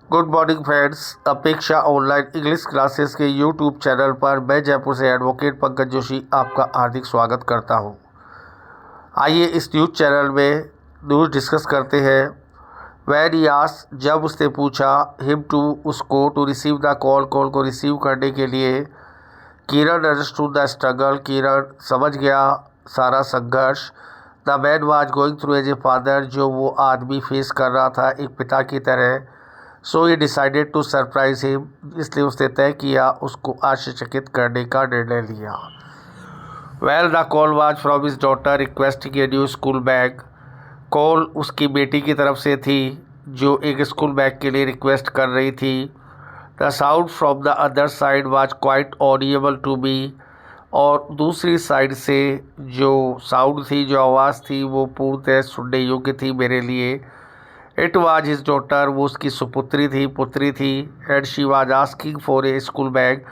Good morning friends. अपेक्षा online English classes के YouTube channel पर मैं जयपुर से एडवोकेट पंकज जोशी आपका हार्दिक स्वागत करता हूं। आइए इस न्यूज़ चैनल में न्यूज़ डिस्कस करते हैं। वैन ही आस्क्ड, जब उसने पूछा, हिम टू, उसको, टू रिसीव द कॉल को रिसीव करने के लिए। Kiran understood the struggle, Kiran समझ गया सारा संघर्ष। The man was going through as a father, जो वो आदमी फेस कर रहा था एक पिता की तरह। So he decided to surprise him, इसलिए उसने तय किया उसको आश्चर्यचकित करने का निर्णय लिया। Well the call was from his daughter requesting a new school bag. Call उसकी बेटी की तरफ से थी जो एक स्कूल बैग के लिए रिक्वेस्ट कर रही थी। The sound from the other side was quite audible to me, और दूसरी साइड से जो साउंड थी, जो आवाज़ थी, वो पूर्णतः सुनने योग्य थी मेरे लिए। इट वाज हिज डॉटर, वो उसकी सुपुत्री थी। And she was asking for a school bag,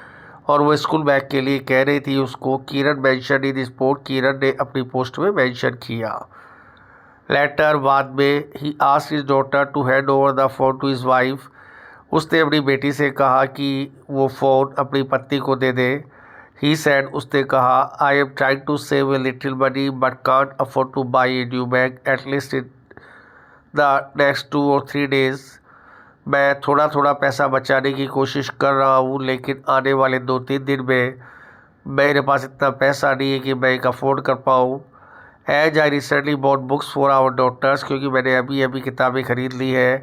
और वो स्कूल बैग के लिए कह रही थी उसको। किरण मेंशन इन स्पोर्ट, किरण ने अपनी पोस्ट में मेंशन किया। लेटर, बाद में, he asked his daughter to hand over the phone to his wife, उसने अपनी बेटी से कहा कि वो फ़ोन अपनी पत्नी को दे दे। ही सेड, उसने कहा, I am trying to save a little money but can't afford to buy a new bag at least in the next 2 or 3 days। मैं थोड़ा थोड़ा पैसा बचाने की कोशिश कर रहा हूँ, लेकिन आने वाले 2-3 दिन में मेरे पास इतना पैसा नहीं है कि मैं एक अफोर्ड कर पाऊँ। As I recently bought books for our daughters, क्योंकि मैंने अभी अभी किताबें खरीद ली है।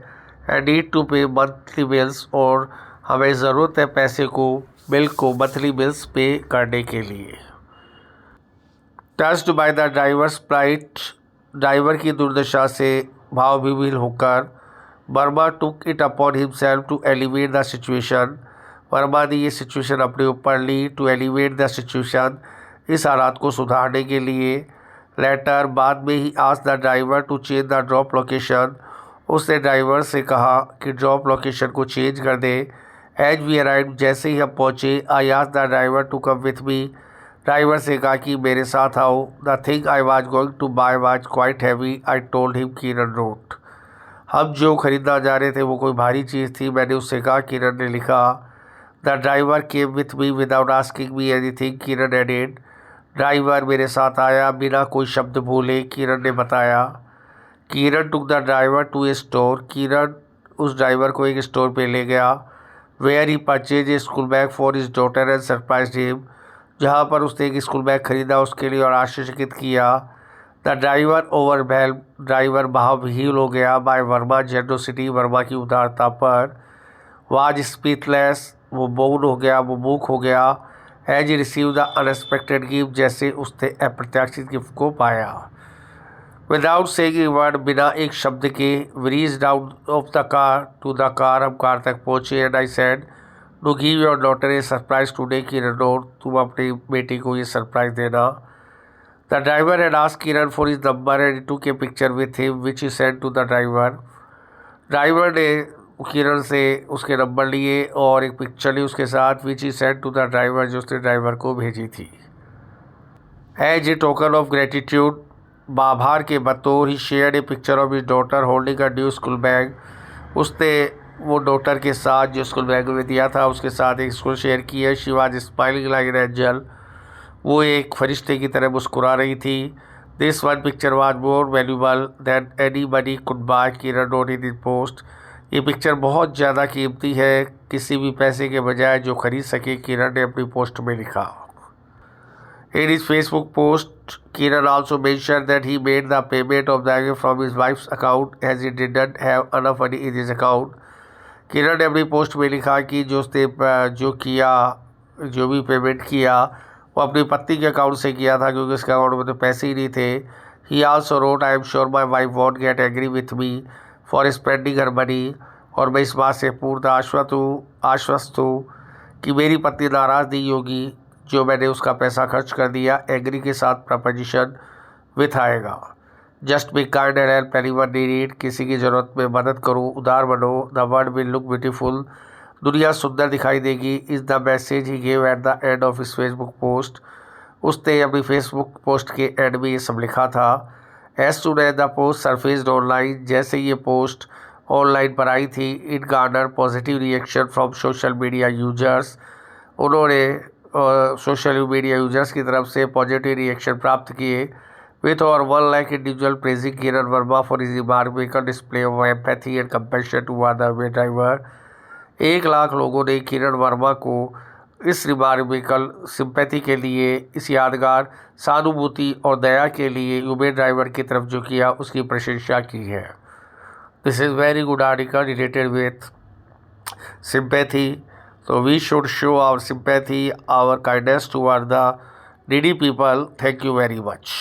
I need to pay monthly bills, और हमें ज़रूरत है पैसे को, बिल को, मंथली बिल्स पे करने के लिए। Touched by the driver's plight, driver की दुर्दशा से भावविह्वल होकर, Verma took it upon himself to elevate the situation, Verma ने ये सिचुएशन अपने ऊपर ली। टू एलिवेट द सिचुएशन, इस हालात को सुधारने के लिए। लेटर, बाद में, he asked the driver to change the drop location, उसने ड्राइवर से कहा कि ड्रॉप लोकेशन को चेंज कर दे। एज वी अराइव, जैसे ही हम पहुँचे, I asked the driver to come with me, driver से कहा कि मेरे साथ आओ। The thing I was going to buy was quite heavy, I told him, Kiran wrote. हम जो खरीदना जा रहे थे वो कोई भारी चीज़ थी, मैंने उससे कहा, किरण ने लिखा। The driver came with me without asking me anything, Kiran added. Driver मेरे साथ आया बिना कोई शब्द बोले, किरण ने बताया। Kiran took the driver to a store, Kiran उस ड्राइवर को एक स्टोर पे ले गया। Where he purchase a school bag for his daughter and surprise him, जहाँ पर उसने एक स्कूल बैग खरीदा उसके लिए और आश्चर्यचकित किया। द ड्राइवर ओवरवेल्म्ड, ड्राइवर भावविह्वल हो गया बाय वर्मा जेनरोसिटी, वर्मा की उदारता पर। वाज स्पीचलेस, वो मौन हो गया, वो मूक हो गया। As he receive the unexpected gift, जैसे उसने अप्रत्याशित गिफ्ट को पाया। विदाउट सेइंग ए वर्ड, बिना एक शब्द के, we reached out of the car to the car, हम कार तक पहुँचे। And I said, to give your daughter a surprise today, Kiran wrote, तुम अपनी बेटी को ये सरप्राइज देना। The driver had asked Kiran for his number and took a picture with him which he send to the driver, driver ने किरण से उसके number लिए और एक पिक्चर ली उसके साथ, which he send to the driver, जो उसने ड्राइवर को भेजी थी। As a token of gratitude, आभार के बतौर, he shared a picture of his daughter holding a new school bag, उसने वो डॉटर के साथ जो स्कूल बैग में दिया था उसके साथ एक स्कूल शेयर की है। She was smiling like an angel, वो एक फरिश्ते की तरह मुस्कुरा रही थी। This one picture was more valuable than any buddy could bye, Kiran wrote in post, ये पिक्चर बहुत ज़्यादा कीमती है किसी भी पैसे के बजाय जो खरीद सके, किरण ने अपनी पोस्ट में लिखा। In his Facebook post, Kiran also mentioned that he made the payment of the gift from his wife's account as he didn't have enough money in his account. किरण ने अपनी पोस्ट में लिखा कि जो भी पेमेंट किया वो अपनी पत्नी के अकाउंट से किया था, क्योंकि उसके अकाउंट में तो पैसे ही नहीं थे। He also wrote, I am sure my wife won't get angry with me for spending her money, और मैं इस बात से पूर्ण आश्वस्त हूँ कि मेरी पत्नी नाराज़ नहीं होगी जो मैंने उसका पैसा खर्च कर दिया। एग्री के साथ प्रपोजिशन विथ आएगा। Just be kind and help anyone need, किसी की ज़रूरत में मदद करो, उदार बनो। The world will look beautiful, दुनिया सुंदर दिखाई देगी। Is the message he gave at the end of his Facebook post, उसने अपनी फेसबुक पोस्ट के एंड में ये सब लिखा था। As soon as the post surfaced online, जैसे ये पोस्ट ऑनलाइन पर आई थी। It garner positive reaction from social media users. उन्होंने सोशल मीडिया यूजर्स की तरफ से पॉजिटिव रिएक्शन प्राप्त किए। विथ और 1 lakh individual praising Kiran Verma for his remarkable display of empathy and compassion toward the way driver. 1 lakh लोगों ने किरण वर्मा को इस रिमार्केबल सिंपैथी के लिए, इस यादगार सहानुभूति और दया के लिए उबेर ड्राइवर की तरफ जो किया उसकी प्रशंसा की है। This is very good article related with sympathy. So we should show our sympathy, our kindness toward the needy people. Thank you very much.